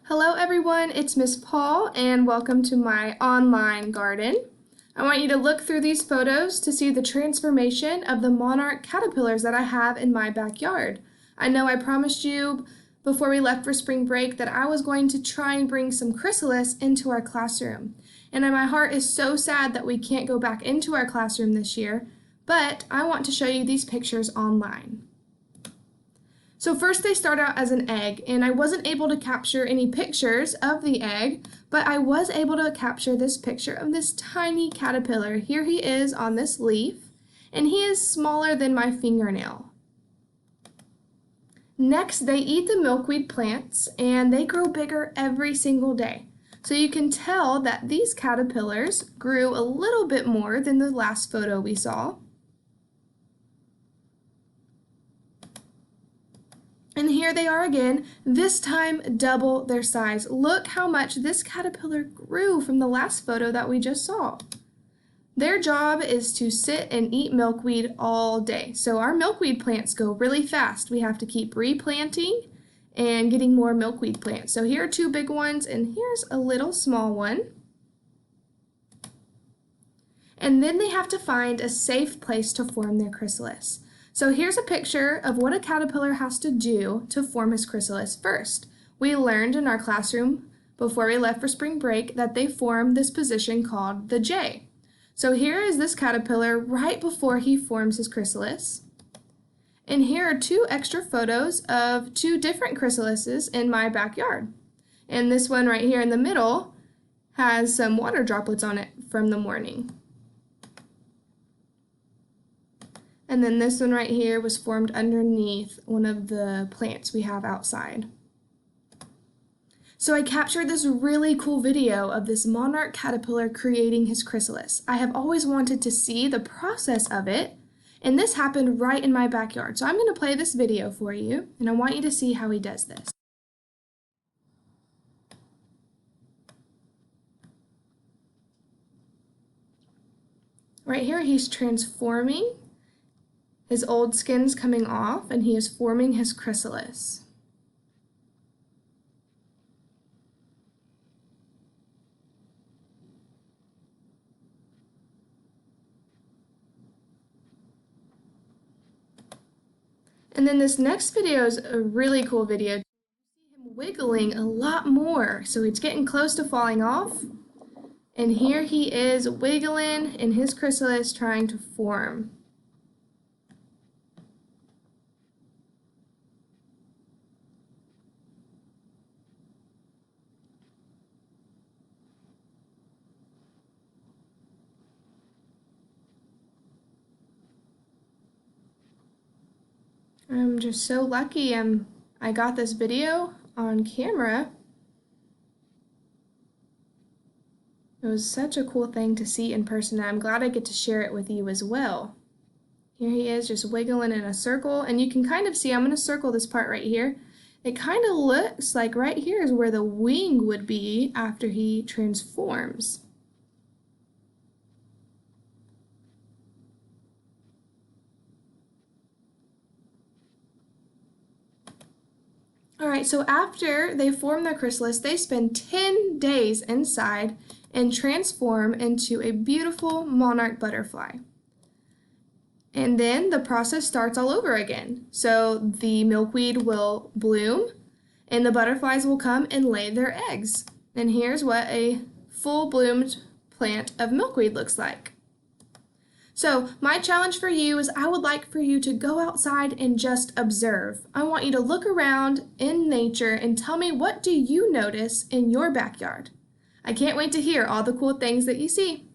Hello everyone, it's Miss Paul and welcome to my online garden. I want you to look through these photos to see the transformation of the monarch caterpillars that I have in my backyard. I know I promised you before we left for spring break that I was going to try and bring some chrysalis into our classroom. And my heart is so sad that we can't go back into our classroom this year, but I want to show you these pictures online. So first they start out as an egg, and I wasn't able to capture any pictures of the egg, but I was able to capture this picture of this tiny caterpillar. Here he is on this leaf, and he is smaller than my fingernail. Next, they eat the milkweed plants, and they grow bigger every single day. So you can tell that these caterpillars grew a little bit more than the last photo we saw. And here they are again, this time double their size. Look how much this caterpillar grew from the last photo that we just saw. Their job is to sit and eat milkweed all day. So our milkweed plants go really fast. We have to keep replanting and getting more milkweed plants. So here are two big ones and here's a little small one. And then they have to find a safe place to form their chrysalis. So here's a picture of what a caterpillar has to do to form his chrysalis first. We learned in our classroom before we left for spring break that they form this position called the J. So here is this caterpillar right before he forms his chrysalis. And here are two extra photos of two different chrysalises in my backyard. And this one right here in the middle has some water droplets on it from the morning. And then this one right here was formed underneath one of the plants we have outside. So I captured this really cool video of this monarch caterpillar creating his chrysalis. I have always wanted to see the process of it, and this happened right in my backyard. So I'm going to play this video for you, and I want you to see how he does this. Right here he's transforming. His old skin's coming off and he is forming his chrysalis. And then this next video is a really cool video. You see him wiggling a lot more, so it's getting close to falling off. And here he is wiggling in his chrysalis trying to form. I'm just so lucky I got this video on camera. It was such a cool thing to see in person, and I'm glad I get to share it with you as well. Here he is just wiggling in a circle, and you can kind of see, I'm going to circle this part right here. It kind of looks like right here is where the wing would be after he transforms. Alright, so after they form their chrysalis, they spend 10 days inside and transform into a beautiful monarch butterfly. And then the process starts all over again. So the milkweed will bloom and the butterflies will come and lay their eggs. And here's what a full-bloomed plant of milkweed looks like. So my challenge for you is I would like for you to go outside and just observe. I want you to look around in nature and tell me, what do you notice in your backyard? I can't wait to hear all the cool things that you see.